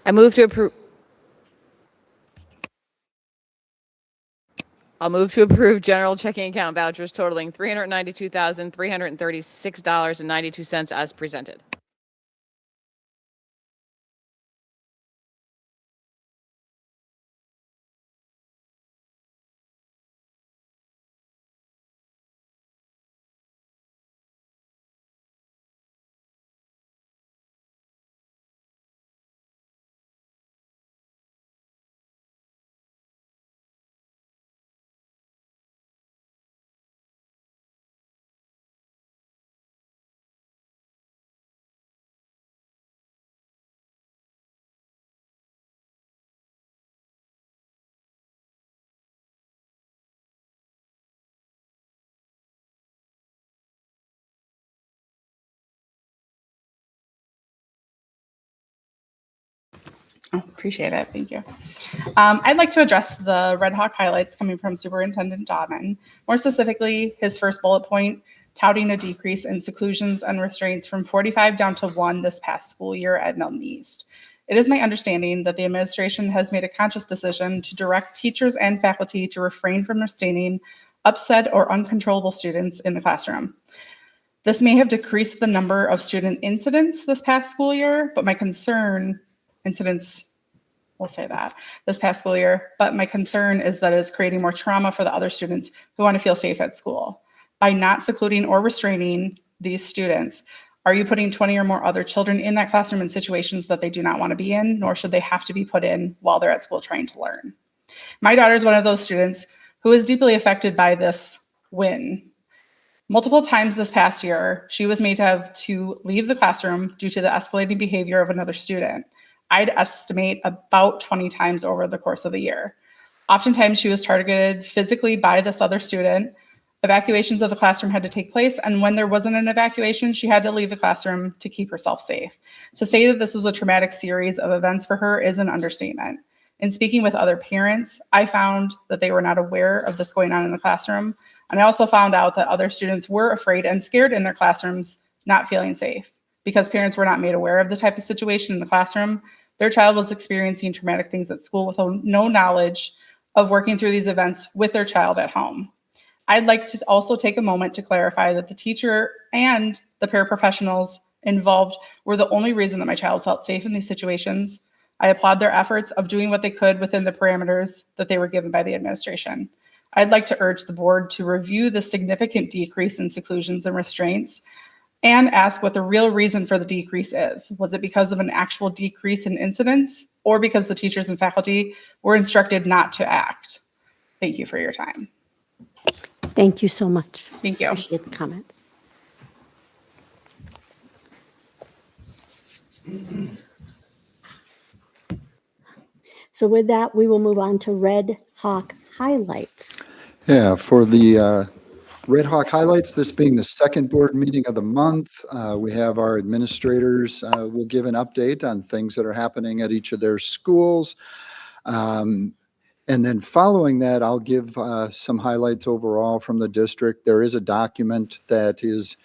I move to approve. I'll move to approve general checking account vouchers totaling $392,336.92 as presented. Oh, appreciate it. Thank you. I'd like to address the Red Hawk highlights coming from Superintendent Dobbin. More specifically, his first bullet point, touting a decrease in seclusions and restraints from 45 down to 1 this past school year at Milton East. It is my understanding that the administration has made a conscious decision to direct teachers and faculty to refrain from restraining upset or uncontrollable students in the classroom. This may have decreased the number of student incidents this past school year, but my concern incidents, we'll say that, this past school year, but my concern is that it's creating more trauma for the other students who want to feel safe at school. By not secluding or restraining these students, are you putting 20 or more other children in that classroom in situations that they do not want to be in, nor should they have to be put in while they're at school trying to learn? My daughter is one of those students who is deeply affected by this win. Multiple times this past year, she was made to have to leave the classroom due to the escalating behavior of another student. I'd estimate about 20 times over the course of the year. Oftentimes she was targeted physically by this other student. Evacuations of the classroom had to take place, and when there wasn't an evacuation, she had to leave the classroom to keep herself safe. To say that this was a traumatic series of events for her is an understatement. In speaking with other parents, I found that they were not aware of this going on in the classroom, and I also found out that other students were afraid and scared in their classrooms, not feeling safe. Because parents were not made aware of the type of situation in the classroom, their child was experiencing traumatic things at school with no knowledge of working through these events with their child at home. I'd like to also take a moment to clarify that the teacher and the paraprofessionals involved were the only reason that my child felt safe in these situations. I applaud their efforts of doing what they could within the parameters that they were given by the administration. I'd like to urge the board to review the significant decrease in seclusions and restraints and ask what the real reason for the decrease is. Was it because of an actual decrease in incidents or because the teachers and faculty were instructed not to act? Thank you for your time. Thank you so much. Thank you. Appreciate the comments. So with that, we will move on to Red Hawk highlights. Yeah, for the Red Hawk highlights, this being the second board meeting of the month, we have our administrators will give an update on things that are happening at each of their schools. And then following that, I'll give some highlights overall from the district. There is a document that is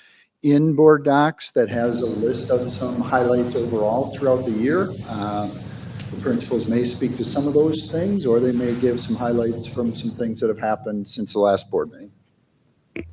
in board docs that has a list of some highlights overall throughout the year. The principals may speak to some of those things, or they may give some highlights from some things that have happened since the last board meeting.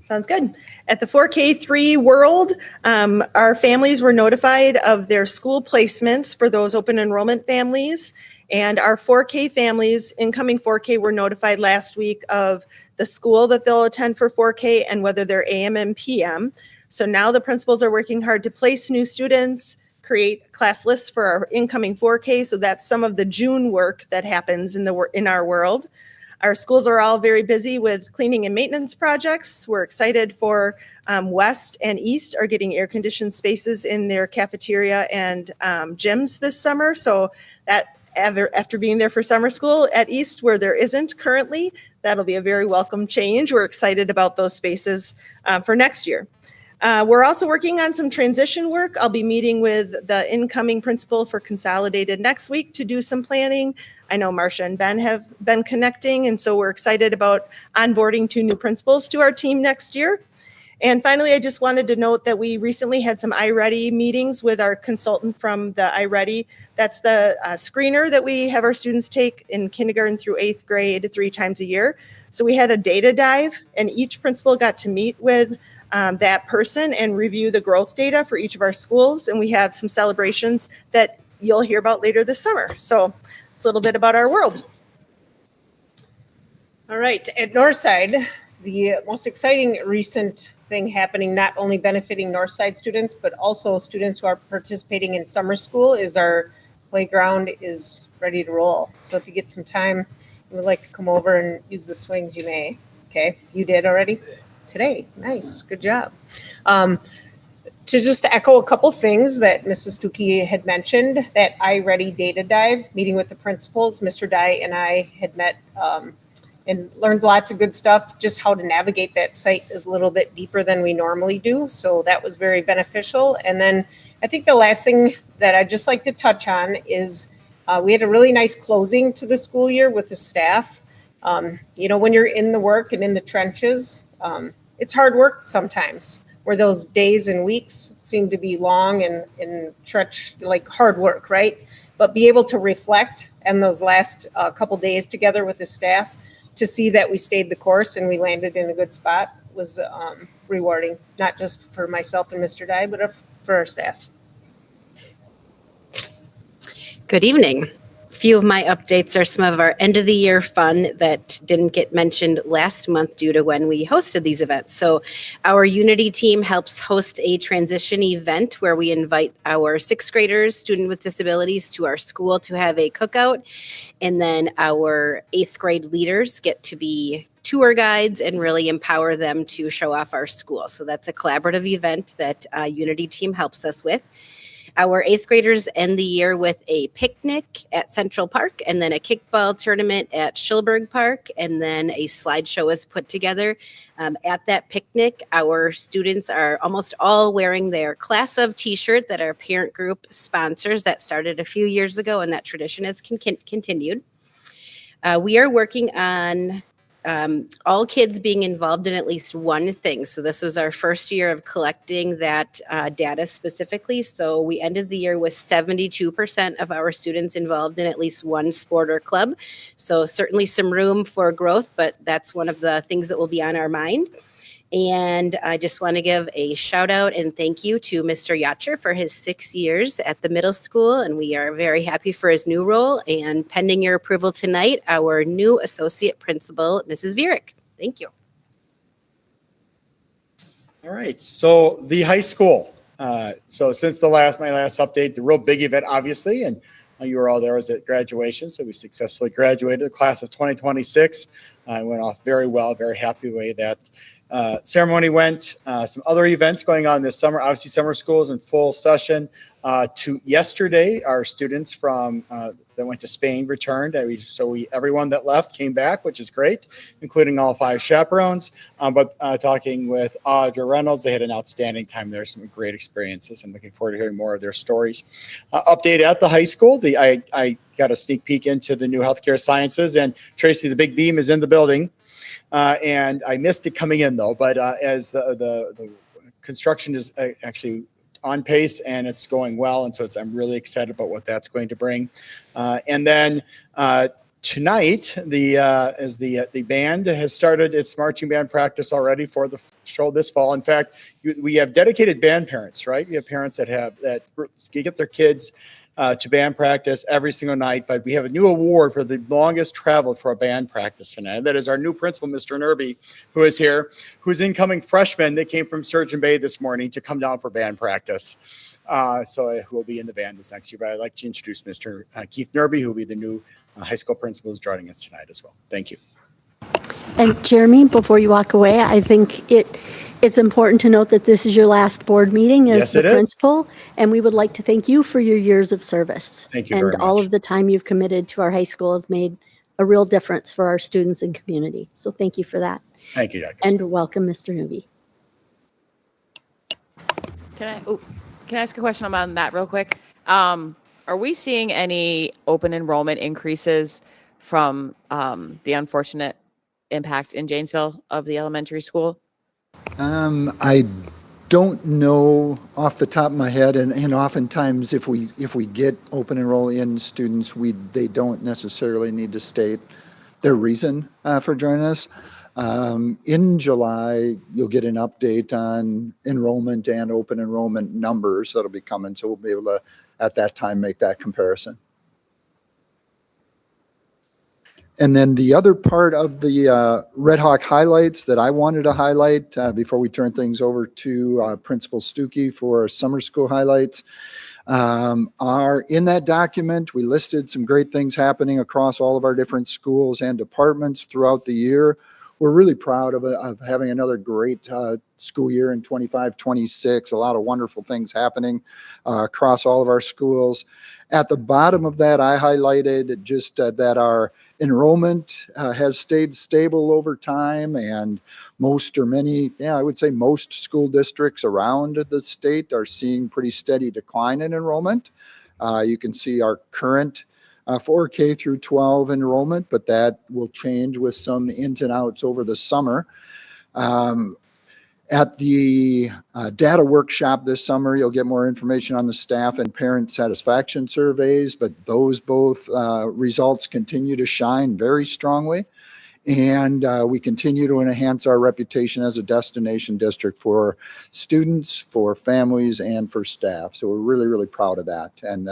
Sounds good. At the 4K3 world, our families were notified of their school placements for those open enrollment families. And our 4K families, incoming 4K, were notified last week of the school that they'll attend for 4K and whether they're AM and PM. So now the principals are working hard to place new students, create class lists for our incoming 4K. So that's some of the June work that happens in our world. Our schools are all very busy with cleaning and maintenance projects. We're excited for West and East are getting air-conditioned spaces in their cafeteria and gyms this summer. So that after being there for summer school at East, where there isn't currently, that'll be a very welcome change. We're excited about those spaces for next year. We're also working on some transition work. I'll be meeting with the incoming principal for Consolidated next week to do some planning. I know Marcia and Ben have been connecting, and so we're excited about onboarding 2 new principals to our team next year. And finally, I just wanted to note that we recently had some iReady meetings with our consultant from the iReady. That's the screener that we have our students take in kindergarten through 8th grade 3 times a year. So we had a data dive, and each principal got to meet with that person and review the growth data for each of our schools. And we have some celebrations that you'll hear about later this summer. So it's a little bit about our world. All right, at Northside, the most exciting recent thing happening, not only benefiting Northside students, but also students who are participating in summer school, is our playground is ready to roll. So if you get some time and would like to come over and use the swings, you may. Okay, you did already? Today, nice, good job. To just echo a couple things that Mrs. Stuckey had mentioned, that iReady data dive, meeting with the principals, Mr. Dye and I had met and learned lots of good stuff, just how to navigate that site a little bit deeper than we normally do. So that was very beneficial. And then I think the last thing that I'd just like to touch on is we had a really nice closing to the school year with the staff. You know, when you're in the work and in the trenches, it's hard work sometimes, where those days and weeks seem to be long and like hard work, right? But be able to reflect on those last couple days together with the staff to see that we stayed the course and we landed in a good spot was rewarding, not just for myself and Mr. Dye, but for our staff. Good evening. Few of my updates are some of our end of the year fun that didn't get mentioned last month due to when we hosted these events. So our Unity team helps host a transition event where we invite our 6th graders, student with disabilities, to our school to have a cookout. And then our 8th grade leaders get to be tour guides and really empower them to show off our school. So that's a collaborative event that Unity team helps us with. Our 8th graders end the year with a picnic at Central Park, and then a kickball tournament at Schilberg Park, and then a slideshow is put together. At that picnic, our students are almost all wearing their Class of t-shirt that our parent group sponsors that started a few years ago, and that tradition has continued. We are working on all kids being involved in at least one thing. So this was our first year of collecting that data specifically. So we ended the year with 72% of our students involved in at least one sport or club. So certainly some room for growth, but that's one of the things that will be on our mind. And I just want to give a shout out and thank you to Mr. Yacher for his 6 years at the middle school. And we are very happy for his new role. And pending your approval tonight, our new associate principal, Mrs. Vierick. Thank you. All right. So the high school. So since my last update, the real big event, obviously, and you were all there, was at graduation. So we successfully graduated the class of 2026. Went off very well. Very happy the way that ceremony went. Some other events going on this summer. Obviously, summer school is in full session. To yesterday, our students from that went to Spain returned. Everyone that left came back, which is great, including all 5 chaperones. But talking with Audra Reynolds, they had an outstanding time there. Some great experiences. I'm looking forward to hearing more of their stories. Update at the high school. I got a sneak peek into the new healthcare sciences, and Tracy, the big beam, is in the building. And I missed it coming in though, but as the construction is actually on pace and it's going well. And so I'm really excited about what that's going to bring. And then tonight, the band has started its marching band practice already for the show this fall. In fact, we have dedicated band parents, right? We have parents that get their kids to band practice every single night, but we have a new award for the longest traveled for a band practice tonight. That is our new principal, Mr. Nerby, who is here, who's incoming freshman that came from Surgeon Bay this morning to come down for band practice. So who will be in the band this next year. But I'd like to introduce Mr. Keith Nerby, who will be the new high school principal, who's joining us tonight as well. Thank you. And Jeremy, before you walk away, I think it's important to note that this is your last board meeting as the principal, and we would like to thank you for your years of service. Thank you very much. And all of the time you've committed to our high school has made a real difference for our students and community. So thank you for that. Thank you, Dr. And welcome, Mr. Newby. Can I ask a question about that real quick? Are we seeing any open enrollment increases from the unfortunate impact in Janesville of the elementary school? I don't know off the top of my head, and oftentimes if we get open enroll-in students, they don't necessarily need to state their reason for joining us. In July, you'll get an update on enrollment and open enrollment numbers that'll be coming, so we'll be able to, at that time, make that comparison. And then the other part of the Red Hawk highlights that I wanted to highlight before we turn things over to Principal Stuckey for summer school highlights are in that document. We listed some great things happening across all of our different schools and departments throughout the year. We're really proud of having another great school year in 25-26, a lot of wonderful things happening across all of our schools. At the bottom of that, I highlighted just that our enrollment has stayed stable over time, and most school districts around the state are seeing pretty steady decline in enrollment. You can see our current 4K through 12 enrollment, but that will change with some ins and outs over the summer. At the data workshop this summer, you'll get more information on the staff and parent satisfaction surveys, but those both results continue to shine very strongly. And we continue to enhance our reputation as a destination district for students, for families, and for staff. So we're really, really proud of that. And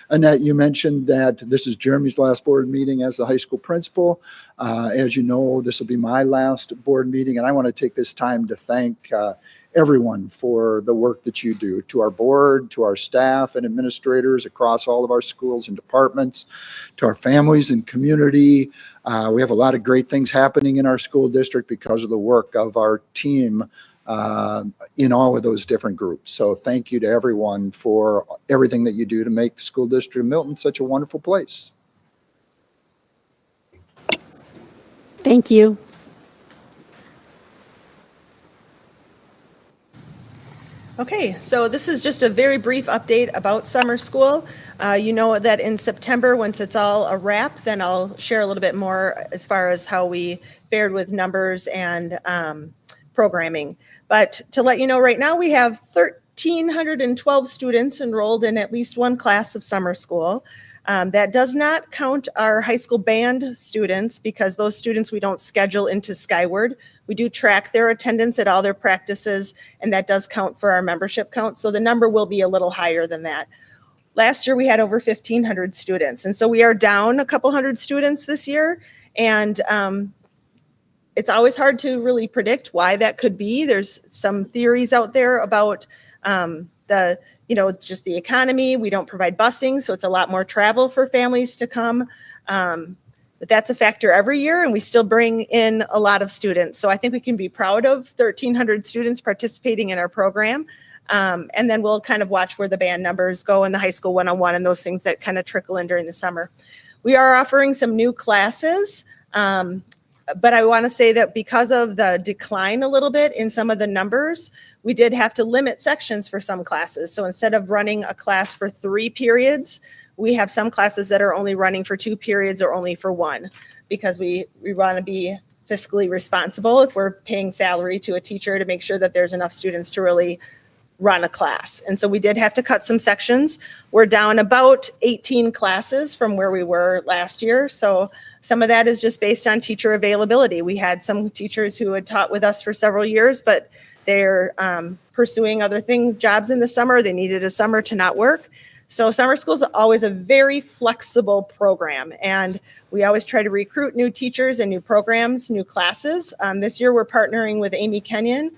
Annette, you mentioned that this is Jeremy's last board meeting as the high school principal. As you know, this will be my last board meeting, and I want to take this time to thank everyone for the work that you do, to our board, to our staff and administrators across all of our schools and departments, to our families and community. We have a lot of great things happening in our school district because of the work of our team in all of those different groups. So thank you to everyone for everything that you do to make the school district of Milton such a wonderful place. Thank you. Okay, so this is just a very brief update about summer school. You know that in September, once it's all a wrap, then I'll share a little bit more as far as how we fared with numbers and programming. But to let you know, right now we have 1,312 students enrolled in at least one class of summer school. That does not count our high school band students, because those students we don't schedule into Skyward. We do track their attendance at all their practices, and that does count for our membership count. So the number will be a little higher than that. Last year we had over 1,500 students, and so we are down a couple hundred students this year. And it's always hard to really predict why that could be. There's some theories out there about just the economy. We don't provide busing, so it's a lot more travel for families to come. But that's a factor every year, and we still bring in a lot of students. So I think we can be proud of 1,300 students participating in our program. And then we'll kind of watch where the band numbers go and the high school one-on-one and those things that kind of trickle in during the summer. We are offering some new classes. But I want to say that because of the decline a little bit in some of the numbers, we did have to limit sections for some classes. So instead of running a class for 3 periods, we have some classes that are only running for 2 periods or only for 1, because we want to be fiscally responsible if we're paying salary to a teacher to make sure that there's enough students to really run a class. And so we did have to cut some sections. We're down about 18 classes from where we were last year. So some of that is just based on teacher availability. We had some teachers who had taught with us for several years, but they're pursuing other things, jobs in the summer. They needed a summer to not work. So summer school is always a very flexible program, and we always try to recruit new teachers and new programs, new classes. This year we're partnering with Amy Kenyon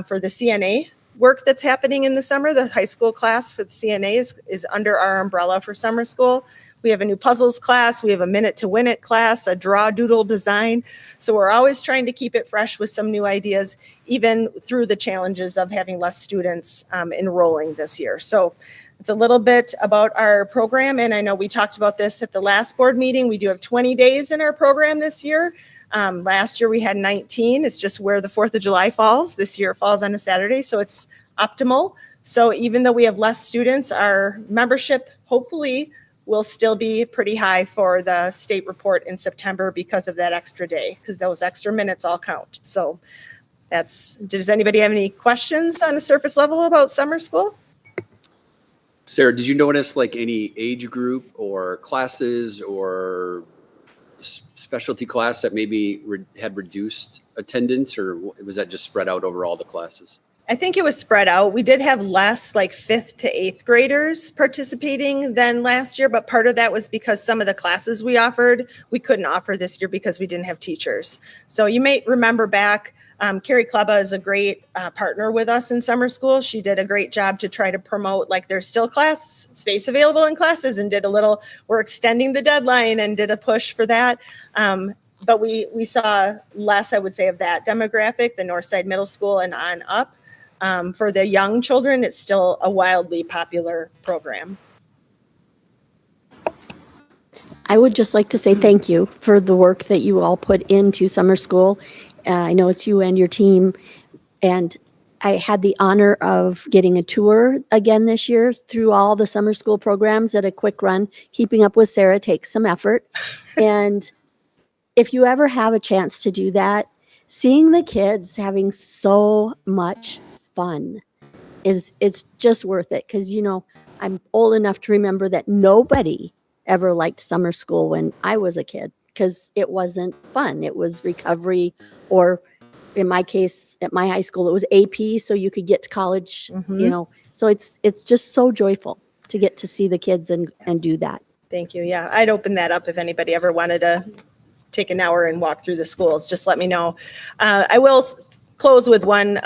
for the CNA work that's happening in the summer. The high school class for the CNA is under our umbrella for summer school. We have a new puzzles class. We have a minute to win it class, a draw doodle design. So we're always trying to keep it fresh with some new ideas, even through the challenges of having less students enrolling this year. So it's a little bit about our program. And I know we talked about this at the last board meeting. We do have 20 days in our program this year. Last year we had 19. It's just where the 4th of July falls. This year it falls on a Saturday, so it's optimal. So even though we have less students, our membership hopefully will still be pretty high for the state report in September because of that extra day, because those extra minutes all count. So Does anybody have any questions on a surface level about summer school? Sarah, did you notice like any age group or classes or specialty class that maybe had reduced attendance, or was that just spread out over all the classes? I think it was spread out. We did have less like 5th to 8th graders participating than last year, but part of that was because some of the classes we offered, we couldn't offer this year because we didn't have teachers. So you may remember back, Carrie Kleba is a great partner with us in summer school. She did a great job to try to promote like there's still class space available in classes, and we're extending the deadline and did a push for that. But we saw less, I would say, of that demographic, the Northside Middle School and on up. For the young children, it's still a wildly popular program. I would just like to say thank you for the work that you all put into summer school. I know it's you and your team, and I had the honor of getting a tour again this year through all the summer school programs at a quick run. Keeping up with Sarah takes some effort. And if you ever have a chance to do that, seeing the kids having so much fun it's just worth it, because I'm old enough to remember that nobody ever liked summer school when I was a kid, because it wasn't fun. It was recovery, or in my case at my high school it was AP, so you could get to college. So it's just so joyful to get to see the kids and do that. Thank you. Yeah, I'd open that up if anybody ever wanted to take an hour and walk through the schools. Just let me know. I will close with one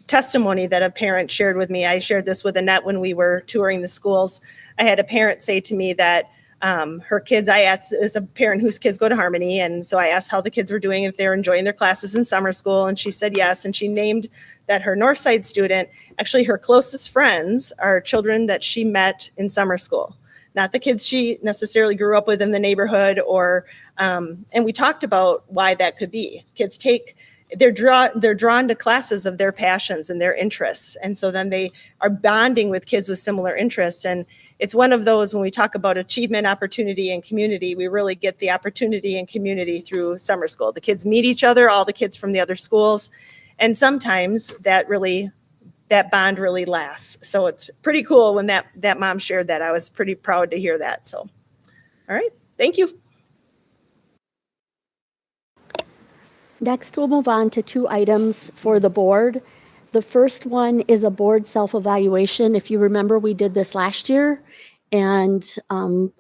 testimony that a parent shared with me. I shared this with Annette when we were touring the schools. I had a parent say to me that her kids, I asked, as a parent whose kids go to Harmony, and so I asked how the kids were doing, if they were enjoying their classes in summer school, and she said yes, and she named that her Northside student, actually her closest friends are children that she met in summer school. Not the kids she necessarily grew up with in the neighborhood, and we talked about why that could be. Kids they're drawn to classes of their passions and their interests. And so then they are bonding with kids with similar interests. And it's one of those, when we talk about achievement, opportunity, and community, we really get the opportunity and community through summer school. The kids meet each other, all the kids from the other schools. And sometimes that bond really lasts. So it's pretty cool when that mom shared that. I was pretty proud to hear that. So, all right. Thank you. Next, we'll move on to 2 items for the board. The first one is a board self-evaluation. If you remember, we did this last year, and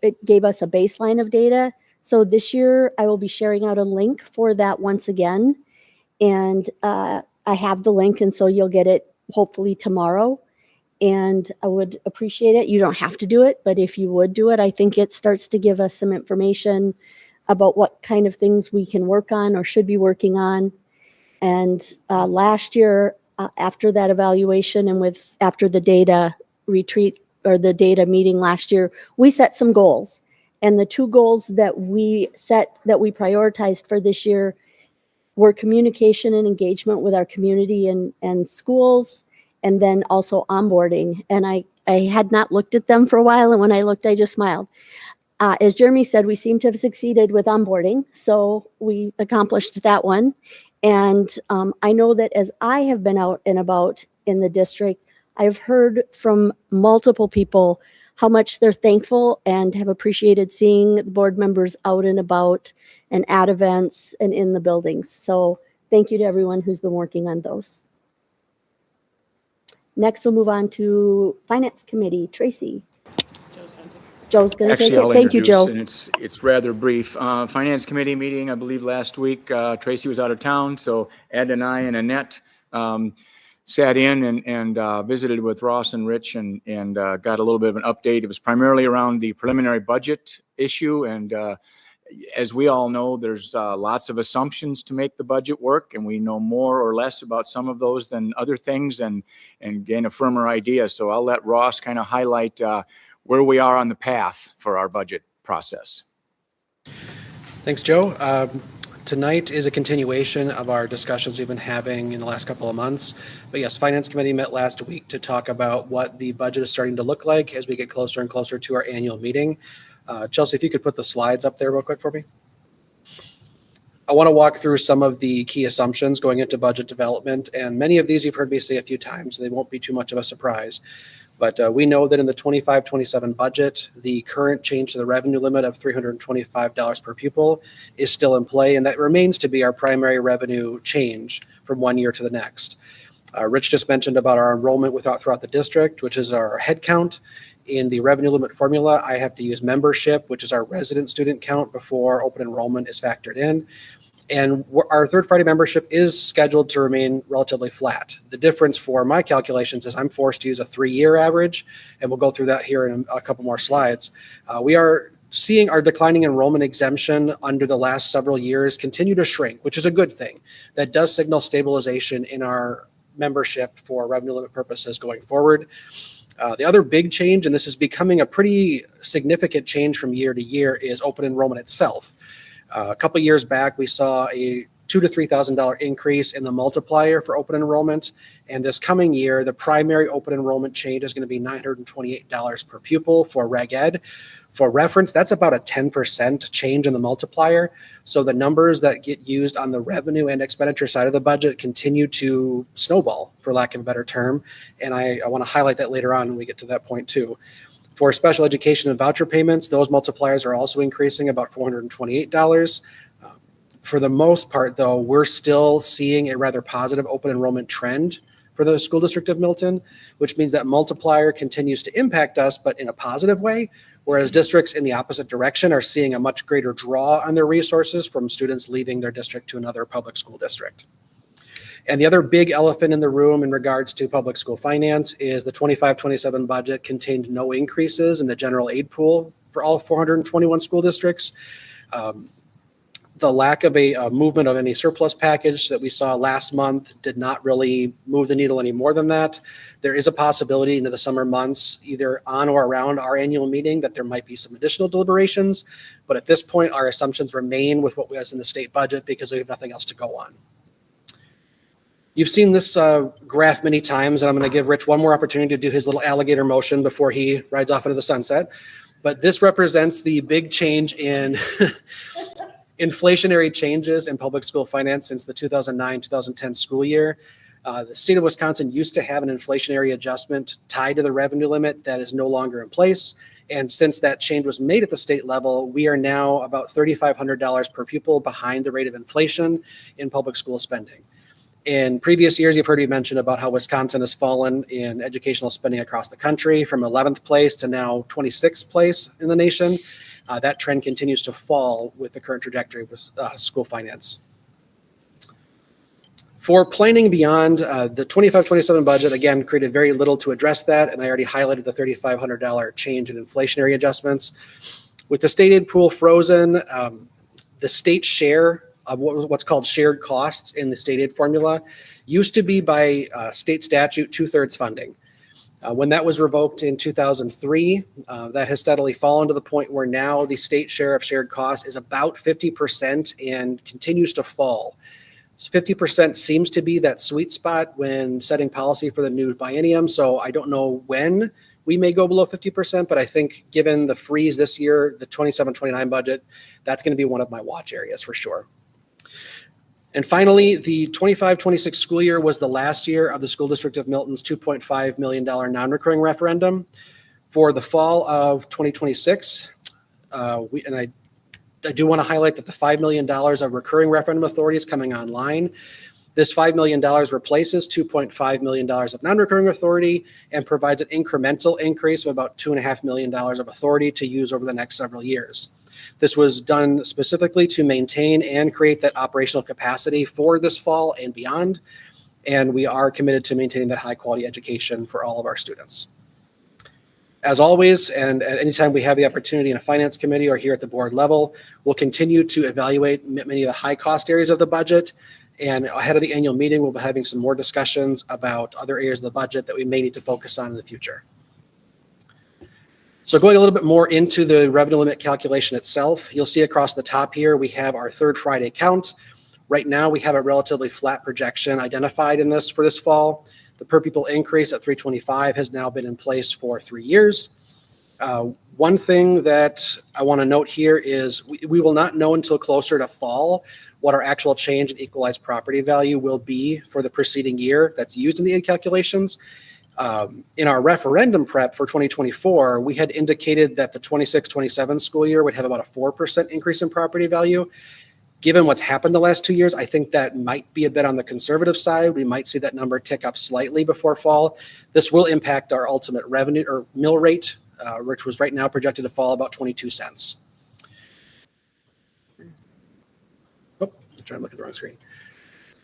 it gave us a baseline of data. So this year, I will be sharing out a link for that once again. And I have the link, and so you'll get it hopefully tomorrow. And I would appreciate it. You don't have to do it, but if you would do it, I think it starts to give us some information about what kind of things we can work on or should be working on. And last year, after that evaluation and after the data retreat or the data meeting last year, we set some goals. And the 2 goals that we set, that we prioritized for this year, were communication and engagement with our community and schools, and then also onboarding. And I had not looked at them for a while, and when I looked, I just smiled. As Jeremy said, we seem to have succeeded with onboarding, so we accomplished that one. And I know that as I have been out and about in the district, I've heard from multiple people how much they're thankful and have appreciated seeing the board members out and about and at events and in the buildings. So thank you to everyone who's been working on those. Next, we'll move on to Finance Committee. Tracy. Joe's going to take it. Thank you, Joe. And it's rather brief. Finance Committee meeting, I believe, last week. Tracy was out of town, so Ed and I and Annette sat in and visited with Ross and Rich and got a little bit of an update. It was primarily around the preliminary budget issue. And as we all know, there's lots of assumptions to make the budget work, and we know more or less about some of those than other things and gain a firmer idea. So I'll let Ross kind of highlight where we are on the path for our budget process. Thanks, Joe. Tonight is a continuation of our discussions we've been having in the last couple of months. But yes, Finance Committee met last week to talk about what the budget is starting to look like as we get closer and closer to our annual meeting. Chelsea, if you could put the slides up there real quick for me. I want to walk through some of the key assumptions going into budget development, and many of these you've heard me say a few times. They won't be too much of a surprise. But we know that in the 25-27 budget, the current change to the revenue limit of $325 per pupil is still in play, and that remains to be our primary revenue change from one year to the next. Rich just mentioned about our enrollment throughout the district, which is our head count. In the revenue limit formula, I have to use membership, which is our resident student count, before open enrollment is factored in. And our third Friday membership is scheduled to remain relatively flat. The difference for my calculations is I'm forced to use a 3-year average, and we'll go through that here in a couple more slides. We are seeing our declining enrollment exemption under the last several years continue to shrink, which is a good thing. That does signal stabilization in our membership for revenue limit purposes going forward. The other big change, and this is becoming a pretty significant change from year to year, is open enrollment itself. A couple years back, we saw a $2,000 to $3,000 increase in the multiplier for open enrollment. And this coming year, the primary open enrollment change is going to be $928 per pupil for Reg Ed. For reference, that's about a 10% change in the multiplier. So the numbers that get used on the revenue and expenditure side of the budget continue to snowball, for lack of a better term. And I want to highlight that later on when we get to that point too. For special education and voucher payments, those multipliers are also increasing about $428. For the most part, though, we're still seeing a rather positive open enrollment trend for the school district of Milton, which means that multiplier continues to impact us, but in a positive way, whereas districts in the opposite direction are seeing a much greater draw on their resources from students leaving their district to another public school district. And the other big elephant in the room in regards to public school finance is the 25-27 budget contained no increases in the general aid pool for all 421 school districts. The lack of a movement of any surplus package that we saw last month did not really move the needle any more than that. There is a possibility into the summer months, either on or around our annual meeting, that there might be some additional deliberations. But at this point, our assumptions remain with what was in the state budget because we have nothing else to go on. You've seen this graph many times, and I'm going to give Rich one more opportunity to do his little alligator motion before he rides off into the sunset. But this represents the big change in inflationary changes in public school finance since the 2009-2010 school year. The state of Wisconsin used to have an inflationary adjustment tied to the revenue limit that is no longer in place. And since that change was made at the state level, we are now about $3,500 per pupil behind the rate of inflation in public school spending. In previous years, you've heard me mention about how Wisconsin has fallen in educational spending across the country from 11th place to now 26th place in the nation. That trend continues to fall with the current trajectory of school finance. For planning beyond, the 25-27 budget, again, created very little to address that, and I already highlighted the $3,500 change in inflationary adjustments. With the state aid pool frozen, the state share of what's called shared costs in the state aid formula used to be by state statute 2/3 funding. When that was revoked in 2003, that has steadily fallen to the point where now the state share of shared costs is about 50% and continues to fall. So 50% seems to be that sweet spot when setting policy for the new biennium. So I don't know when we may go below 50%, but I think given the freeze this year, the 27-29 budget, that's going to be one of my watch areas for sure. And finally, the 25-26 school year was the last year of the School District of Milton's $2.5 million non-recurring referendum. For the fall of 2026, I do want to highlight that the $5 million of recurring referendum authority is coming online. This $5 million replaces $2.5 million of non-recurring authority and provides an incremental increase of about $2.5 million of authority to use over the next several years. This was done specifically to maintain and create that operational capacity for this fall and beyond. And we are committed to maintaining that high quality education for all of our students. As always, and at any time we have the opportunity in a finance committee or here at the board level, we'll continue to evaluate many of the high cost areas of the budget. And ahead of the annual meeting, we'll be having some more discussions about other areas of the budget that we may need to focus on in the future. So going a little bit more into the revenue limit calculation itself, you'll see across the top here, we have our third Friday count. Right now, we have a relatively flat projection identified in this for this fall. The per pupil increase at $325 has now been in place for 3 years. One thing that I want to note here is we will not know until closer to fall what our actual change in equalized property value will be for the preceding year that's used in the aid calculations. In our referendum prep for 2024, we had indicated that the 26-27 school year would have about a 4% increase in property value. Given what's happened the last 2 years, I think that might be a bit on the conservative side. We might see that number tick up slightly before fall. This will impact our ultimate revenue or mill rate, which was right now projected to fall about 22 cents. Oh, I'm trying to look at the wrong screen.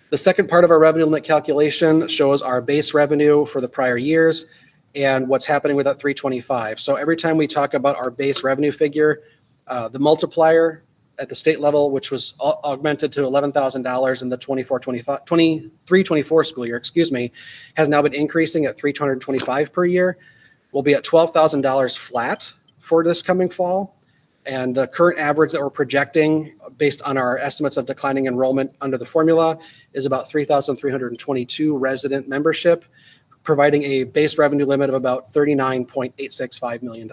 The second part of our revenue limit calculation shows our base revenue for the prior years and what's happening with that 325. So every time we talk about our base revenue figure, the multiplier at the state level, which was augmented to $11,000 in the 23-24 school year, has now been increasing at $325 per year. We'll be at $12,000 flat for this coming fall. And the current average that we're projecting based on our estimates of declining enrollment under the formula is about 3,322 resident membership, providing a base revenue limit of about $39.865 million.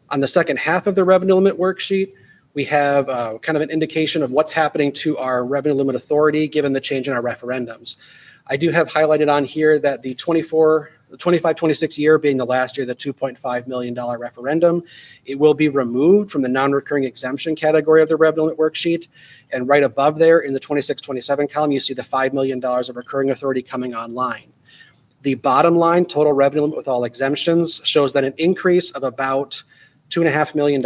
On the second half of the revenue limit worksheet, we have kind of an indication of what's happening to our revenue limit authority given the change in our referendums. I do have highlighted on here that the 25-26 year being the last year, the $2.5 million referendum, it will be removed from the non-recurring exemption category of the revenue limit worksheet. And right above there in the 26-27 column, you see the $5 million of recurring authority coming online. The bottom line, total revenue limit with all exemptions, shows that an increase of about $2.5 million,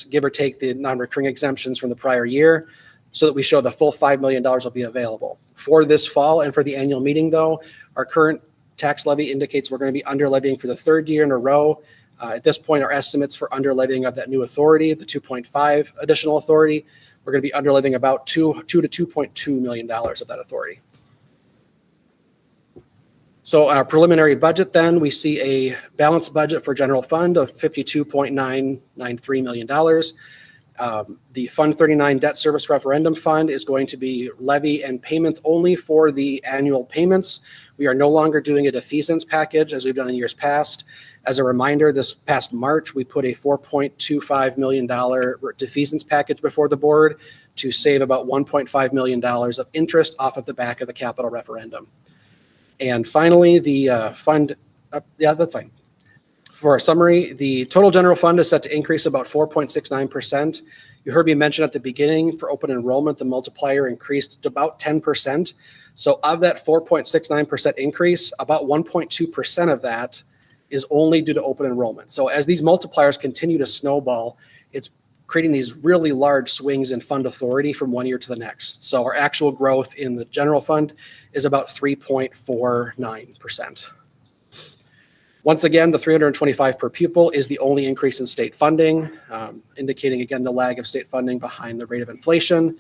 give or take the non-recurring exemptions from the prior year, so that we show the full $5 million will be available. For this fall and for the annual meeting, though, our current tax levy indicates we're going to be under levying for the third year in a row. At this point, our estimates for under levying of that new authority, the 2.5 additional authority, we're going to be under levying about $2 to $2.2 million of that authority. So our preliminary budget then, we see a balanced budget for general fund of $52.993 million. The Fund 39 debt service referendum fund is going to be levy and payments only for the annual payments. We are no longer doing a defeasance package as we've done in years past. As a reminder, this past March, we put a $4.25 million defeasance package before the board to save about $1.5 million of interest off of the back of the capital referendum. And finally, the fund, that's fine. For a summary, the total general fund is set to increase about 4.69%. You heard me mention at the beginning for open enrollment, the multiplier increased to about 10%. So of that 4.69% increase, about 1.2% of that is only due to open enrollment. So as these multipliers continue to snowball, it's creating these really large swings in fund authority from one year to the next. So our actual growth in the general fund is about 3.49%. Once again, the $325 per pupil is the only increase in state funding, indicating again the lag of state funding behind the rate of inflation.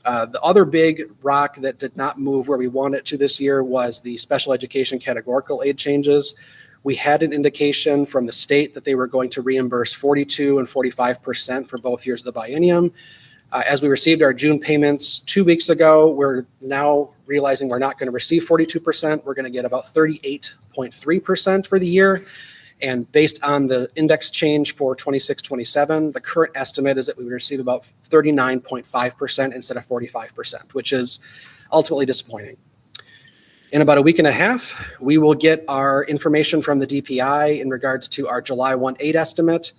The other big rock that did not move where we want it to this year was the special education categorical aid changes. We had an indication from the state that they were going to reimburse 42% and 45% for both years of the biennium. As we received our June payments 2 weeks ago, we're now realizing we're not going to receive 42%. We're going to get about 38.3% for the year. And based on the index change for 26-27, the current estimate is that we would receive about 39.5% instead of 45%, which is ultimately disappointing. In about a week and a half, we will get our information from the DPI in regards to our July 1 aid estimate.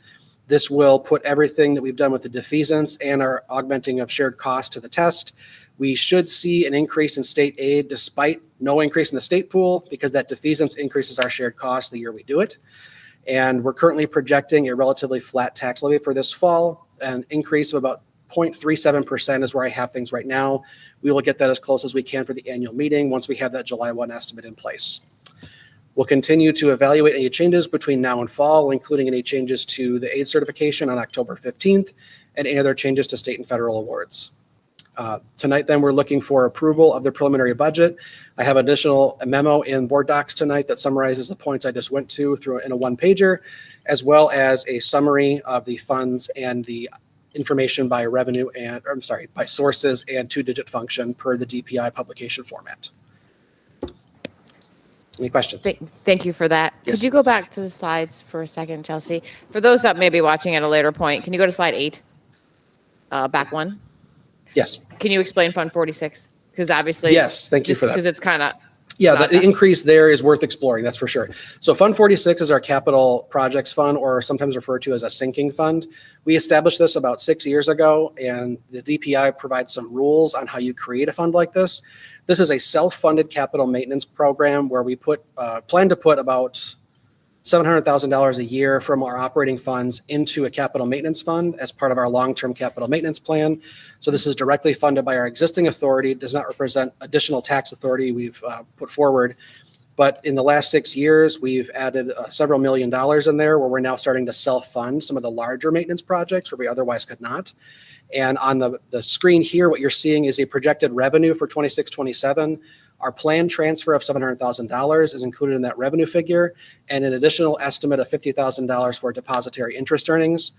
This will put everything that we've done with the defeasance and our augmenting of shared costs to the test. We should see an increase in state aid despite no increase in the state pool because that defeasance increases our shared costs the year we do it. And we're currently projecting a relatively flat tax levy for this fall. An increase of about 0.37% is where I have things right now. We will get that as close as we can for the annual meeting once we have that July 1 estimate in place. We'll continue to evaluate any changes between now and fall, including any changes to the aid certification on October 15th and any other changes to state and federal awards. Tonight, then, we're looking for approval of the preliminary budget. I have additional memo in board docs tonight that summarizes the points I just went to through in a one-pager, as well as a summary of the funds and the information by revenue and, by sources and two-digit function per the DPI publication format. Any questions? Thank you for that. Yes. Could you go back to the slides for a second, Chelsea? For those that may be watching at a later point, can you go to slide 8? Back one. Yes. Can you explain Fund 46? Because obviously, Yes, thank you for that. Because it's kind of Yeah, not the that- increase there is worth exploring, that's for sure. So Fund 46 is our capital projects fund, or sometimes referred to as a sinking fund. We established this about 6 years ago, and the DPI provides some rules on how you create a fund like this. This is a self-funded capital maintenance program where we plan to put about $700,000 a year from our operating funds into a capital maintenance fund as part of our long-term capital maintenance plan. So this is directly funded by our existing authority. It does not represent additional tax authority we've put forward. But in the last 6 years, we've added several $1 million in there where we're now starting to self-fund some of the larger maintenance projects where we otherwise could not. And on the screen here, what you're seeing is a projected revenue for 26-27. Our planned transfer of $700,000 is included in that revenue figure, and an additional estimate of $50,000 for depository interest earnings.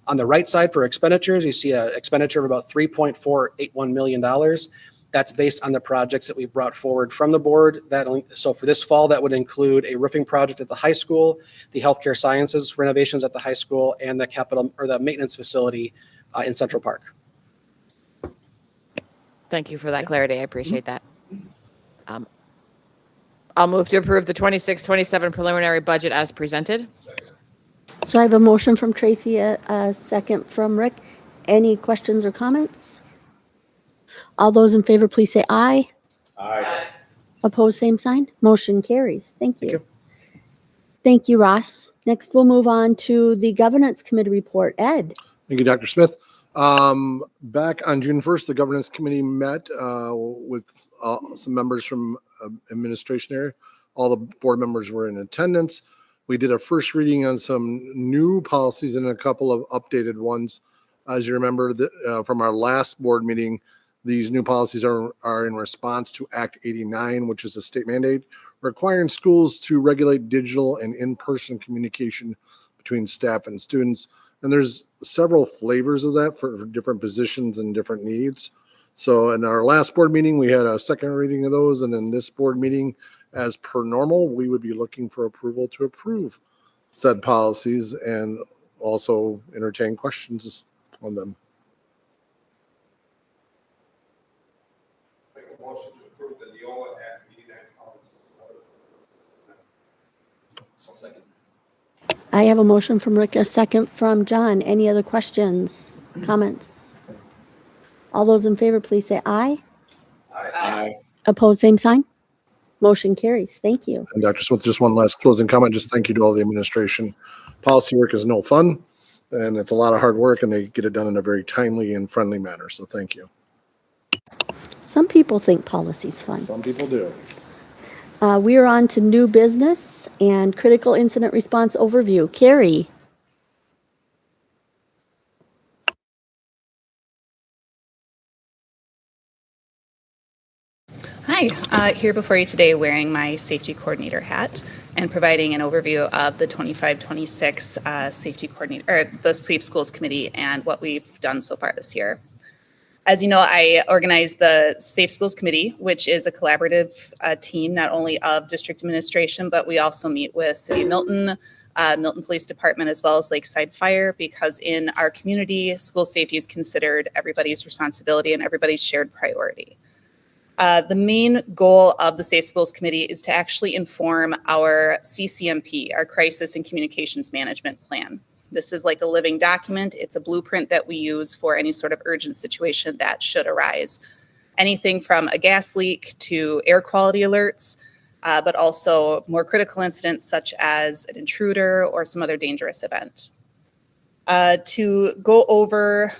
On the right side for expenditures, you see an expenditure of about $3.481 million. That's based on the projects that we brought forward from the board. So for this fall, that would include a roofing project at the high school, the healthcare sciences renovations at the high school, and the maintenance facility in Central Park. Thank you for that clarity. I appreciate that. I'll move to approve the 26-27 preliminary budget as presented. So I have a motion from Tracy, a second from Rick. Any questions or comments? All those in favor, please say aye. Aye. Opposed, same sign. Motion carries. Thank you. Thank you, Ross. Next, we'll move on to the Governance Committee report. Ed. Thank you, Dr. Smith. Back on June 1st, the Governance Committee met with some members from administration area. All the board members were in attendance. We did a first reading on some new policies and a couple of updated ones. As you remember from our last board meeting, these new policies are in response to Act 89, which is a state mandate requiring schools to regulate digital and in-person communication between staff and students. And there's several flavors of that for different positions and different needs. So in our last board meeting, we had a second reading of those. And in this board meeting, as per normal, we would be looking for approval to approve said policies and also entertain questions on them. Make a motion to approve the Neola Act 89 policy. Second. I have a motion from Rick, a second from John. Any other questions, comments? All those in favor, please say aye. Aye. Opposed, same sign. Motion carries. Thank you. And Dr. Smith, just one last closing comment. Just thank you to all the administration. Policy work is no fun, and it's a lot of hard work, and they get it done in a very timely and friendly manner. So thank you. Some people think policy's fun. Some people do. We are on to new business and critical incident response overview. Carrie. Hi, here before you today wearing my safety coordinator hat and providing an overview of the 25-26 safety coordinator, or the Safe Schools Committee and what we've done so far this year. As you know, I organize the Safe Schools Committee, which is a collaborative team not only of district administration, but we also meet with City of Milton, Milton Police Department, as well as Lakeside Fire, because in our community, school safety is considered everybody's responsibility and everybody's shared priority. The main goal of the Safe Schools Committee is to actually inform our CCMP, our Crisis and Communications Management Plan. This is like a living document. It's a blueprint that we use for any sort of urgent situation that should arise. Anything from a gas leak to air quality alerts, but also more critical incidents such as an intruder or some other dangerous event. To go over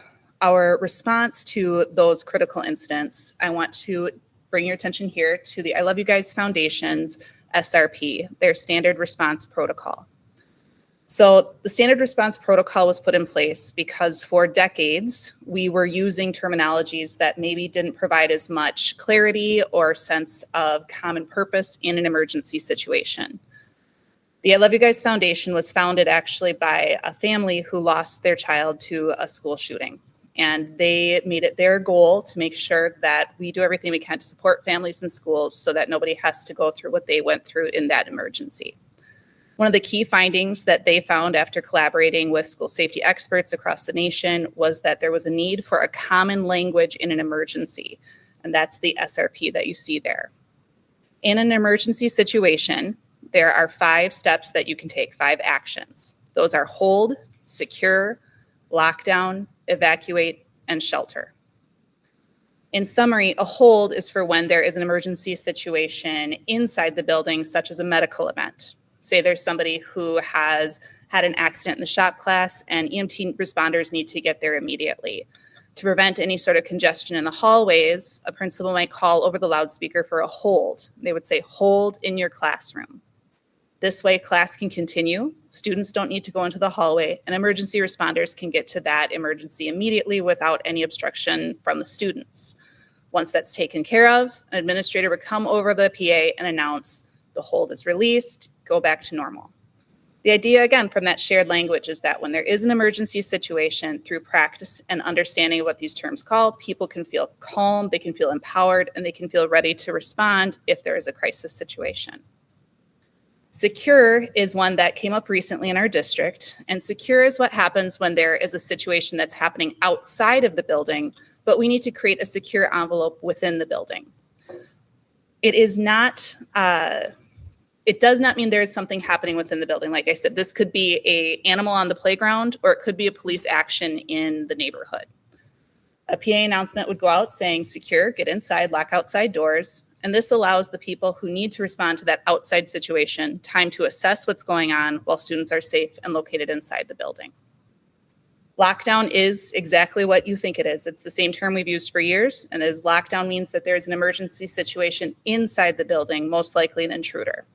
our response to those critical incidents, I want to bring your attention here to the I Love You Guys Foundation's SRP, their standard response protocol. So the standard response protocol was put in place because for decades, we were using terminologies that maybe didn't provide as much clarity or sense of common purpose in an emergency situation. The I Love You Guys Foundation was founded actually by a family who lost their child to a school shooting. And they made it their goal to make sure that we do everything we can to support families and schools so that nobody has to go through what they went through in that emergency. One of the key findings that they found after collaborating with school safety experts across the nation was that there was a need for a common language in an emergency, and that's the SRP that you see there. In an emergency situation, there are 5 steps that you can take, 5 actions. Those are hold, secure, lockdown, evacuate, and shelter. In summary, a hold is for when there is an emergency situation inside the building, such as a medical event. Say there's somebody who has had an accident in the shop class and EMT responders need to get there immediately. To prevent any sort of congestion in the hallways, a principal might call over the loudspeaker for a hold. They would say, hold in your classroom. This way, class can continue, students don't need to go into the hallway, and emergency responders can get to that emergency immediately without any obstruction from the students. Once that's taken care of, an administrator would come over the PA and announce the hold is released, go back to normal. The idea, again, from that shared language is that when there is an emergency situation, through practice and understanding of what these terms call, people can feel calm, they can feel empowered, and they can feel ready to respond if there is a crisis situation. Secure is one that came up recently in our district, and secure is what happens when there is a situation that's happening outside of the building, but we need to create a secure envelope within the building. It is not, it does not mean there is something happening within the building. Like I said, this could be an animal on the playground, or it could be a police action in the neighborhood. A PA announcement would go out saying, secure, get inside, lock outside doors. And this allows the people who need to respond to that outside situation time to assess what's going on while students are safe and located inside the building. Lockdown is exactly what you think it is. It's the same term we've used for years, and as lockdown means that there's an emergency situation inside the building, most likely an intruder.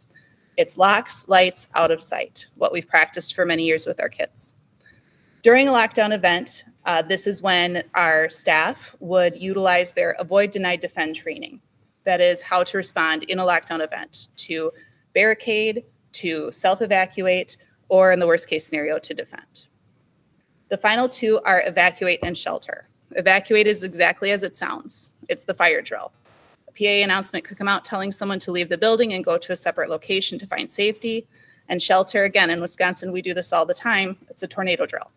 It's locks, lights, out of sight, what we've practiced for many years with our kids. During a lockdown event, this is when our staff would utilize their avoid, deny, defend training. That is how to respond in a lockdown event, to barricade, to self-evacuate, or in the worst case scenario, to defend. The final 2 are evacuate and shelter. Evacuate is exactly as it sounds. It's the fire drill. A PA announcement could come out telling someone to leave the building and go to a separate location to find safety. And shelter, again, in Wisconsin, we do this all the time. It's a tornado drill.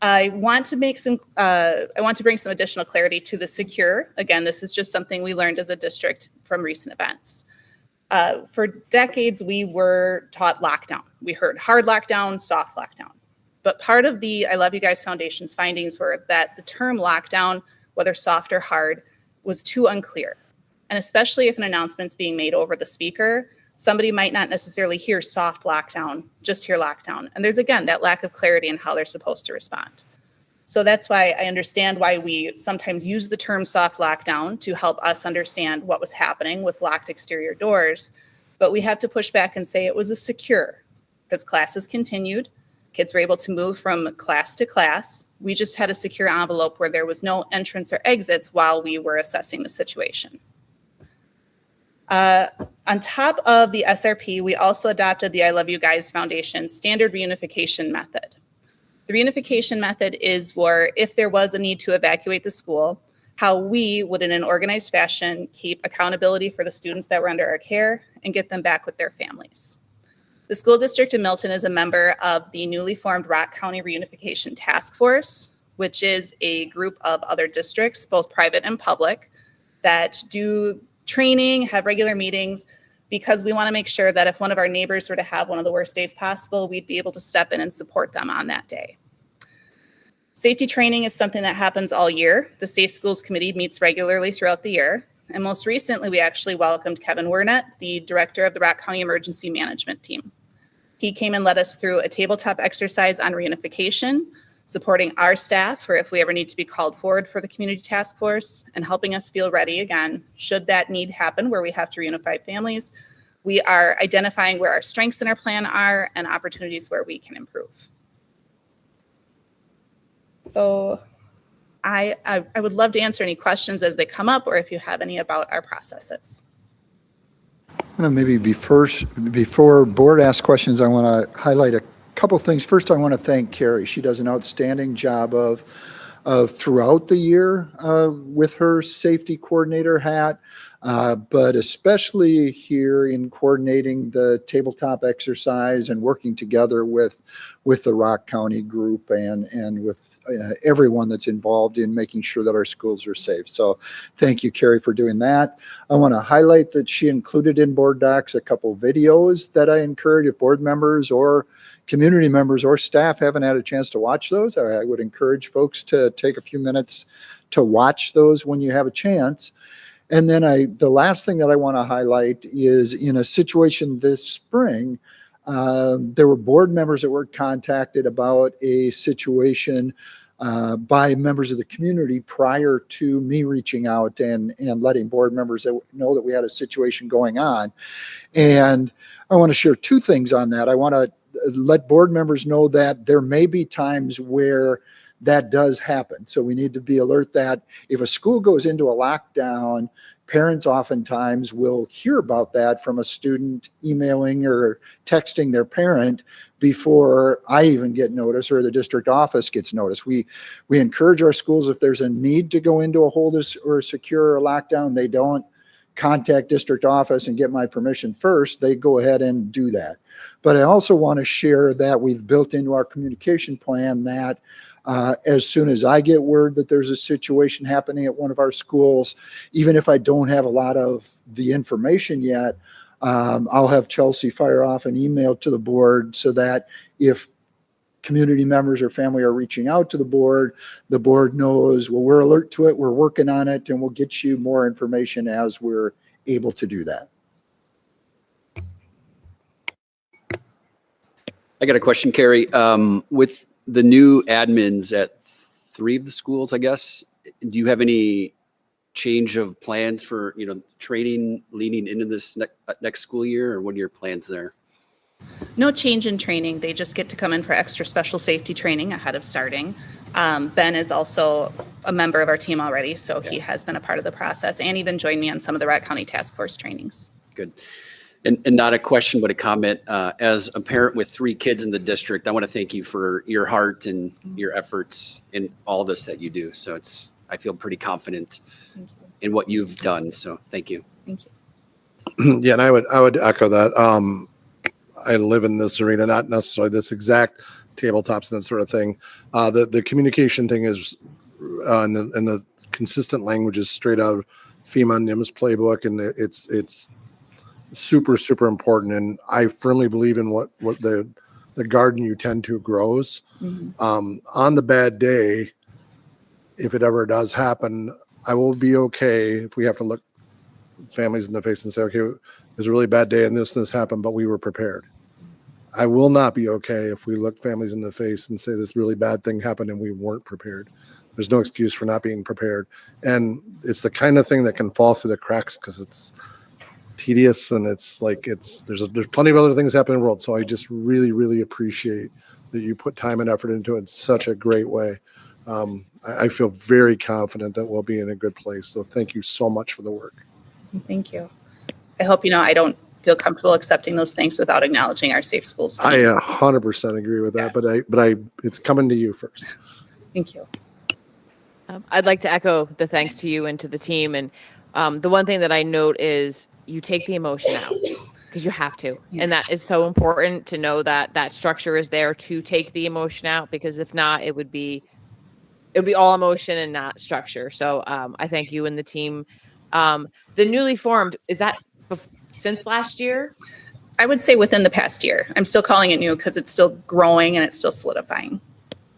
I want to bring some additional clarity to the secure. Again, this is just something we learned as a district from recent events. For decades, we were taught lockdown. We heard hard lockdown, soft lockdown. But part of the I Love You Guys Foundation's findings were that the term lockdown, whether soft or hard, was too unclear. And especially if an announcement's being made over the speaker, somebody might not necessarily hear soft lockdown, just hear lockdown. And there's, again, that lack of clarity in how they're supposed to respond. So that's why I understand why we sometimes use the term soft lockdown to help us understand what was happening with locked exterior doors. But we have to push back and say it was a secure, because classes continued. Kids were able to move from class to class. We just had a secure envelope where there was no entrance or exits while we were assessing the situation. On top of the SRP, we also adopted the I Love You Guys Foundation standard reunification method. The reunification method is for if there was a need to evacuate the school, how we would in an organized fashion keep accountability for the students that were under our care and get them back with their families. The school district in Milton is a member of the newly formed Rock County Reunification Task Force, which is a group of other districts, both private and public, that do training, have regular meetings, because we want to make sure that if one of our neighbors were to have one of the worst days possible, we'd be able to step in and support them on that day. Safety training is something that happens all year. The Safe Schools Committee meets regularly throughout the year. And most recently, we actually welcomed Kevin Wernett, the director of the Rock County Emergency Management Team. He came and led us through a tabletop exercise on reunification, supporting our staff for if we ever need to be called forward for the community task force, and helping us feel ready again, should that need happen where we have to reunify families. We are identifying where our strengths in our plan are and opportunities where we can improve. So I would love to answer any questions as they come up, or if you have any about our processes. Maybe before board asks questions, I want to highlight a couple things. First, I want to thank Carrie. She does an outstanding job of throughout the year with her safety coordinator hat, but especially here in coordinating the tabletop exercise and working together with the Rock County group and with everyone that's involved in making sure that our schools are safe. So thank you, Carrie, for doing that. I want to highlight that she included in board docs a couple videos that I encourage if board members or community members or staff haven't had a chance to watch those. I would encourage folks to take a few minutes to watch those when you have a chance. And then the last thing that I want to highlight is in a situation this spring, there were board members that were contacted about a situation by members of the community prior to me reaching out and letting board members know that we had a situation going on. And I want to share two things on that. I want to let board members know that there may be times where that does happen. So we need to be alert that if a school goes into a lockdown, parents oftentimes will hear about that from a student emailing or texting their parent before I even get notice or the district office gets notice. We encourage our schools, if there's a need to go into a hold or secure or lockdown, they don't contact district office and get my permission first. They go ahead and do that. But I also want to share that we've built into our communication plan that as soon as I get word that there's a situation happening at one of our schools, even if I don't have a lot of the information yet, I'll have Chelsea fire off an email to the board so that if community members or family are reaching out to the board knows, well, we're alert to it, we're working on it, and we'll get you more information as we're able to do that. I got a question, Carrie. With the new admins at 3 of the schools, I guess, do you have any change of plans for, training leading into this next school year, or what are your plans there? No change in training. They just get to come in for extra special safety training ahead of starting. Ben is also a member of our team already, so he has been a part of the process and even joined me on some of the Rock County Task Force trainings. Good. And not a question, but a comment. As a parent with 3 kids in the district, I want to thank you for your heart and your efforts in all this that you do. So I feel pretty confident in what you've done. So thank you. Thank you. Yeah, and I would echo that. I live in this arena, not necessarily this exact tabletops and that sort of thing. The communication thing is, and the consistent language is straight out of FEMA and NIMS playbook, and it's super, super important. And I firmly believe in what the garden you tend to grows. Mm-hmm. On the bad day, if it ever does happen, I will be okay if we have to look families in the face and say, okay, it was a really bad day and this happened, but we were prepared. I will not be okay if we look families in the face and say this really bad thing happened and we weren't prepared. There's no excuse for not being prepared. And it's the kind of thing that can fall through the cracks because it's tedious and there's plenty of other things happening in the world. So I just really, really appreciate that you put time and effort into it in such a great way. I feel very confident that we'll be in a good place. So thank you so much for the work. Thank you. I hope I don't feel comfortable accepting those things without acknowledging our Safe Schools team. I 100% agree with that, but it's coming to you first. Thank you. I'd like to echo the thanks to you and to the team. And the one thing that I note is you take the emotion out because you have to. Yeah. And that is so important to know that that structure is there to take the emotion out, because if not, it would be all emotion and not structure. So I thank you and the team. The newly formed, is that since last year? I would say within the past year. I'm still calling it new because it's still growing and it's still solidifying.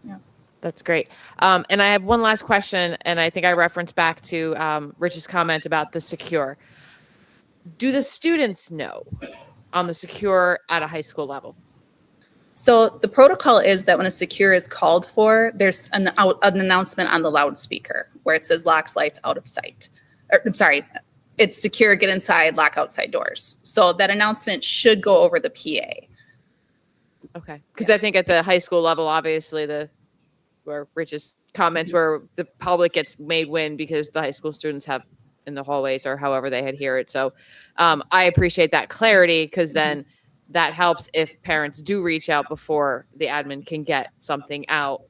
Yeah, that's great. And I have one last question, and I think I referenced back to Rich's comment about the secure. Do the students know on the secure at a high school level? So the protocol is that when a secure is called for, there's an announcement on the loudspeaker where it says locks, lights, out of sight. It's secure, get inside, lock outside doors. So that announcement should go over the PA. Okay. Because I think at the high school level, obviously where Rich's comments where the public gets made win because the high school students have in the hallways or however they hear it. So I appreciate that clarity, because then that helps if parents do reach out before the admin can get something out.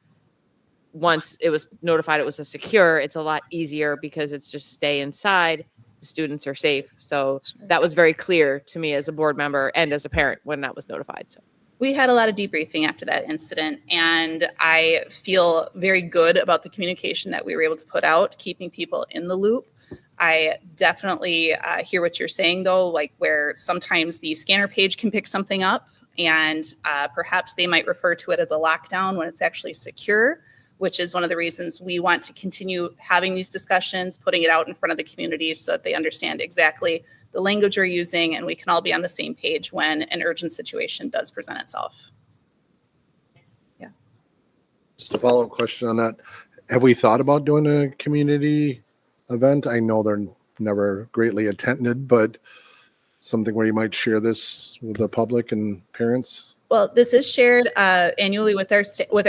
once it was notified it was a secure, it's a lot easier because it's just stay inside. The students are safe. So that was very clear to me as a board member and as a parent when that was notified. So We had a lot of debriefing after that incident, and I feel very good about the communication that we were able to put out, keeping people in the loop. I definitely hear what you're saying, though, like where sometimes the scanner page can pick something up, and perhaps they might refer to it as a lockdown when it's actually secure, which is one of the reasons we want to continue having these discussions, putting it out in front of the community so that they understand exactly the language we're using, and we can all be on the same page when an urgent situation does present itself. Yeah. Just a follow-up question on that. Have we thought about doing a community event? I know they're never greatly attended, but something where you might share this with the public and parents? Well, this is shared annually with our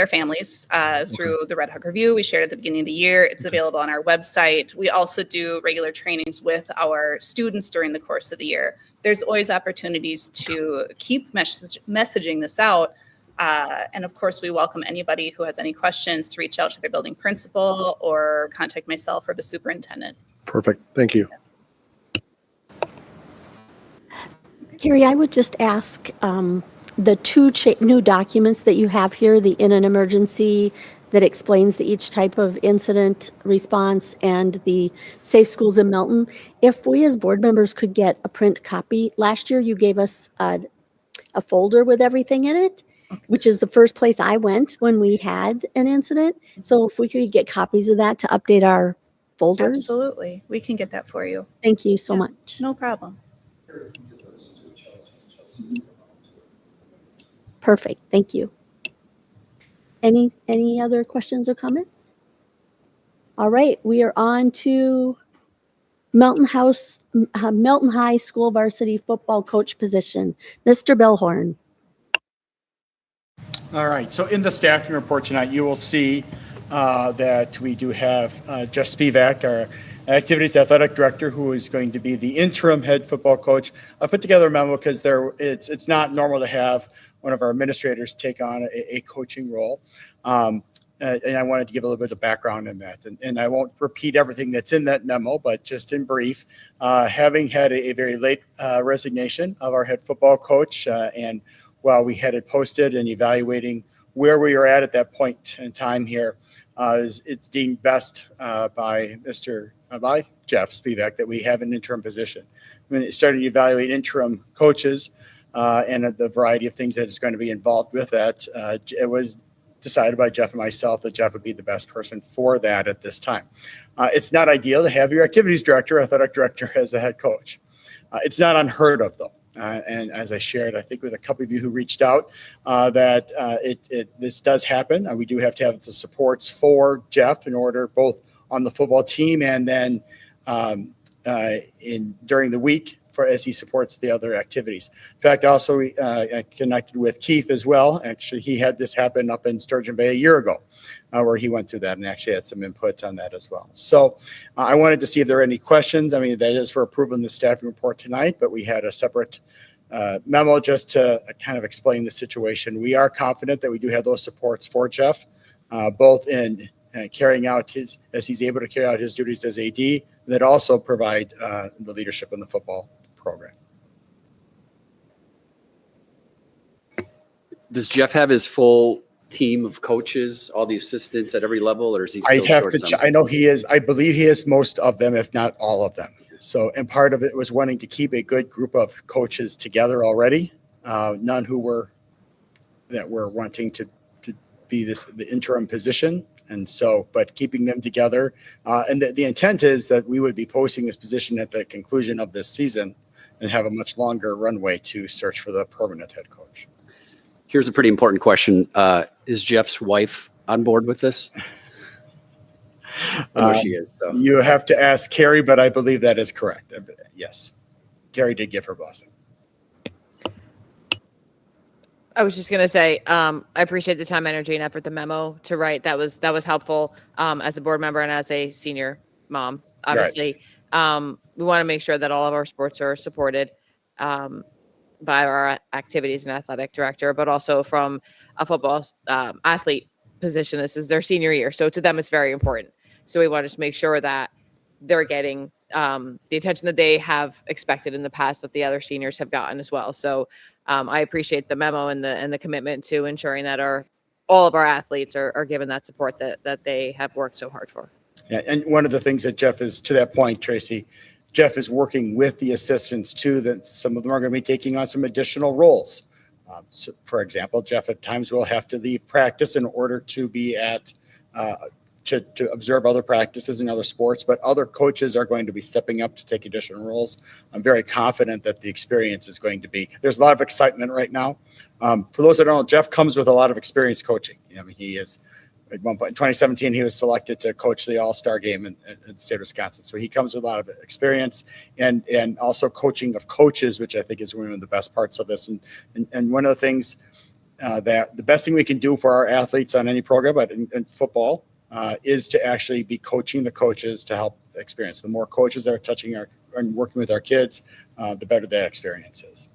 families through the Red Hawk Review. We shared at the beginning of the year. It's available on our website. We also do regular trainings with our students during the course of the year. There's always opportunities to keep messaging this out. And of course, we welcome anybody who has any questions to reach out to their building principal or contact myself or the superintendent. Perfect. Thank you. Carrie, I would just ask, the two new documents that you have here, the in an emergency that explains each type of incident response and the Safe Schools in Milton, if we as board members could get a print copy. Last year, you gave us a folder with everything in it, which is the first place I went when we had an incident. So if we could get copies of that to update our folders. Absolutely. We can get that for you. Thank you so much. No problem. Perfect. Thank you. Any other questions or comments? All right, we are on to Milton High School varsity football coach position. Mr. Bellhorn. All right, so in the staffing report tonight, you will see that we do have Jeff Spivak, our activities athletic director, who is going to be the interim head football coach. I put together a memo because it's not normal to have one of our administrators take on a coaching role. And I wanted to give a little bit of background in that. And I won't repeat everything that's in that memo, but just in brief, having had a very late resignation of our head football coach, and while we had it posted and evaluating where we were at that point in time here, it's deemed best by Jeff Spivak that we have an interim position. When it started to evaluate interim coaches, and the variety of things that is going to be involved with that, it was decided by Jeff and myself that Jeff would be the best person for that at this time. It's not ideal to have your activities director, athletic director as a head coach. It's not unheard of, though. And as I shared, I think with a couple of you who reached out, that this does happen. We do have to have the supports for Jeff in order both on the football team and then during the week as he supports the other activities. In fact, also I connected with Keith as well. Actually, he had this happen up in Sturgeon Bay a year ago, where he went through that and actually had some input on that as well. So I wanted to see if there are any questions. I mean, that is for approval in the staffing report tonight, but we had a separate memo just to kind of explain the situation. We are confident that we do have those supports for Jeff, both in carrying out as he's able to carry out his duties as AD, and that also provide the leadership in the football program. Does Jeff have his full team of coaches, all the assistants at every level, or is he still short some? I know he is. I believe he has most of them, if not all of them. So, and part of it was wanting to keep a good group of coaches together already. None who were wanting to be the interim position. And so, but keeping them together. And the intent is that we would be posting this position at the conclusion of this season and have a much longer runway to search for the permanent head coach. Here's a pretty important question. Is Jeff's wife on board with this? I know she is. So. You have to ask Carrie, but I believe that is correct. Yes. Carrie did give her blessing. I was just going to say, I appreciate the time, energy, and effort, the memo to write. That was helpful as a board member and as a senior mom. Obviously, we want to make sure that all of our sports are supported by our activities and athletic director, but also from a football athlete position. This is their senior year. So to them, it's very important. So we want to make sure that they're getting the attention that they have expected in the past that the other seniors have gotten as well. So I appreciate the memo and the commitment to ensuring that all of our athletes are given that support that they have worked so hard for. Yeah, and one of the things that Jeff is, to that point, Tracy, Jeff is working with the assistants too, that some of them are going to be taking on some additional roles. So for example, Jeff at times will have to leave practice in order to be at, to observe other practices and other sports, but other coaches are going to be stepping up to take additional roles. I'm very confident that the experience is going to be, there's a lot of excitement right now. For those that don't know, Jeff comes with a lot of experience coaching. I mean, he is, at one point in 2017, he was selected to coach the All-Star game in the state of Wisconsin. So he comes with a lot of experience and also coaching of coaches, which I think is one of the best parts of this. And one of the things that the best thing we can do for our athletes on any program, but in football, is to actually be coaching the coaches to help experience. The more coaches that are touching and working with our kids, the better that experience is.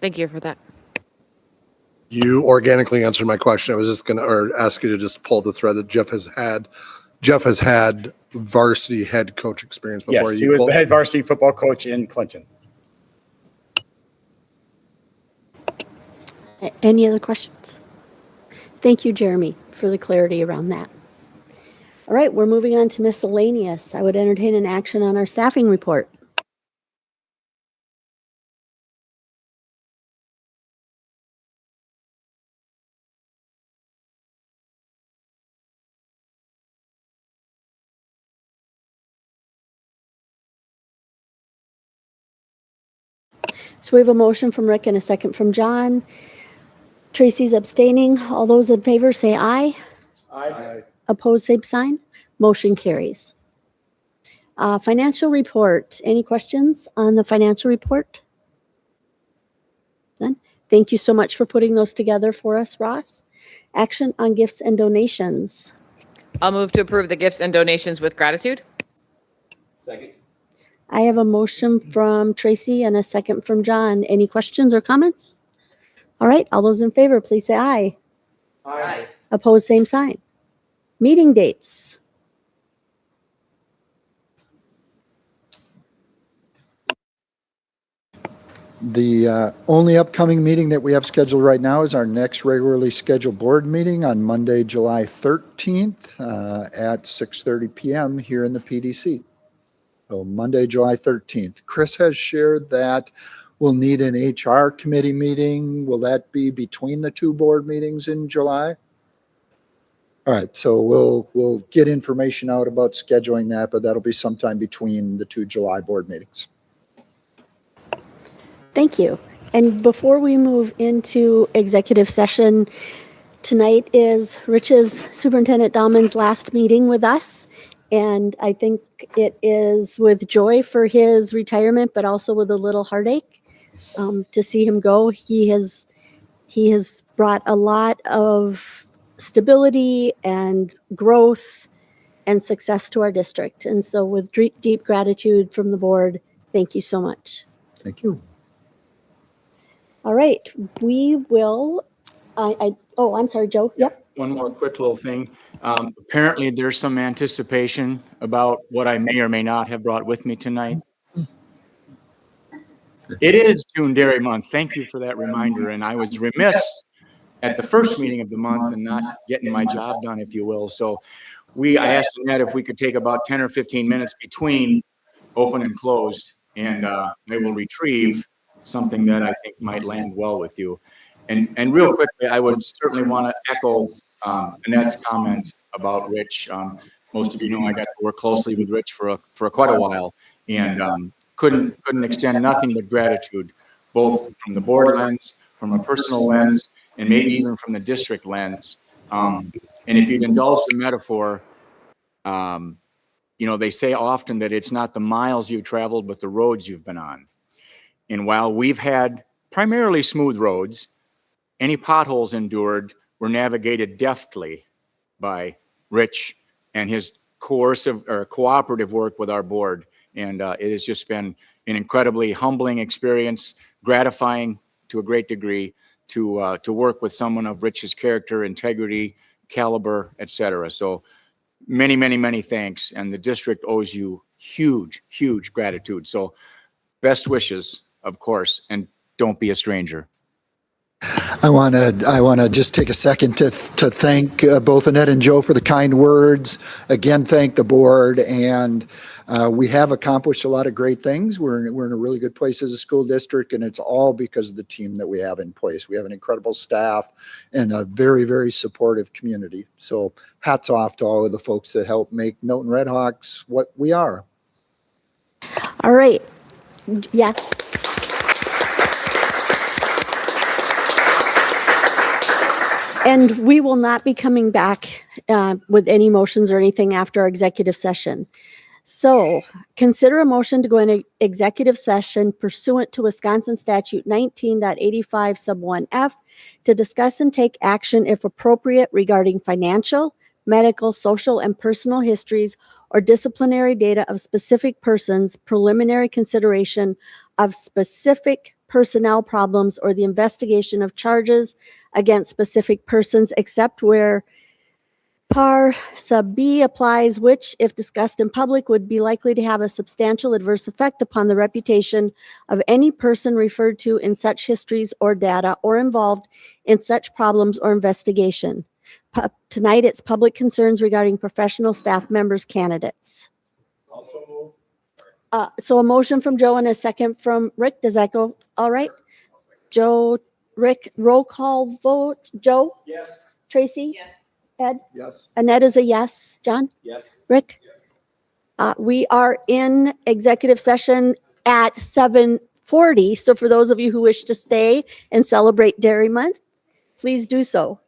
Thank you for that. You organically answered my question. I was just going to ask you to just pull the thread that Jeff has had. Jeff has had varsity head coach experience before. Yes, he was the head varsity football coach in Clinton. Any other questions? Thank you, Jeremy, for the clarity around that. All right, we're moving on to miscellaneous. I would entertain an action on our staffing report. So we have a motion from Rick and a second from John. Tracy's abstaining. All those in favor say aye. Aye. Opposed, same sign. Motion carries. Financial report. Any questions on the financial report? None? Thank you so much for putting those together for us, Ross. Action on gifts and donations. I'll move to approve the gifts and donations with gratitude. Second. I have a motion from Tracy and a second from John. Any questions or comments? All right, all those in favor, please say aye. Aye. Opposed, same sign. Meeting dates. The only upcoming meeting that we have scheduled right now is our next regularly scheduled board meeting on Monday, July 13th at 6:30 p.m. here in the PDC. So Monday, July 13th. Chris has shared that we'll need an HR committee meeting. Will that be between the two board meetings in July? All right, so we'll get information out about scheduling that, but that'll be sometime between the two July board meetings. Thank you. And before we move into executive session, tonight is Rich's Superintendent Dahlman's last meeting with us. And I think it is with joy for his retirement, but also with a little heartache to see him go. He has brought a lot of stability and growth and success to our district. And so with deep gratitude from the board, thank you so much. Thank you. All right, we will, I'm sorry, Joe. Yep. One more quick little thing. Apparently there's some anticipation about what I may or may not have brought with me tonight. It is June Dairy Month. Thank you for that reminder. And I was remiss at the first meeting of the month and not getting my job done, if you will. So I asked Annette if we could take about 10 or 15 minutes between open and closed, and I will retrieve something that I think might land well with you. And real quickly, I would certainly want to echo Annette's comments about Rich. Most of you know I got to work closely with Rich for quite a while, and couldn't extend nothing but gratitude, both from the board lens, from a personal lens, and maybe even from the district lens. And if you'd indulge the metaphor, they say often that it's not the miles you've traveled, but the roads you've been on. And while we've had primarily smooth roads, any potholes endured were navigated deftly by Rich and his cooperative work with our board. And it has just been an incredibly humbling experience, gratifying to a great degree. to work with someone of Rich's character, integrity, caliber, et cetera. So many, many, many thanks. And the district owes you huge, huge gratitude. So best wishes, of course, and don't be a stranger. I want to just take a second to thank both Annette and Joe for the kind words. Again, thank the board, and we have accomplished a lot of great things. We're in a really good place as a school district, and it's all because of the team that we have in place. We have an incredible staff and a very, very supportive community. So hats off to all of the folks that help make Milton Redhawks what we are. All right. Yeah. And we will not be coming back with any motions or anything after our executive session. So consider a motion to go into executive session pursuant to Wisconsin Statute 19.85 sub 1F to discuss and take action if appropriate regarding financial, medical, social, and personal histories or disciplinary data of specific persons, preliminary consideration of specific personnel problems, or the investigation of charges against specific persons, except where par sub B applies, which, if discussed in public, would be likely to have a substantial adverse effect upon the reputation of any person referred to in such histories or data or involved in such problems or investigation. Tonight, it's public concerns regarding professional staff members candidates. So a motion from Joe and a second from Rick. Does that go all right? Joe, Rick, roll call vote. Joe? Yes. Tracy? Yes. Ed? Yes. Annette is a yes. John? Yes. Rick? We are in executive session at 7:40. So for those of you who wish to stay and celebrate Dairy Month, please do so.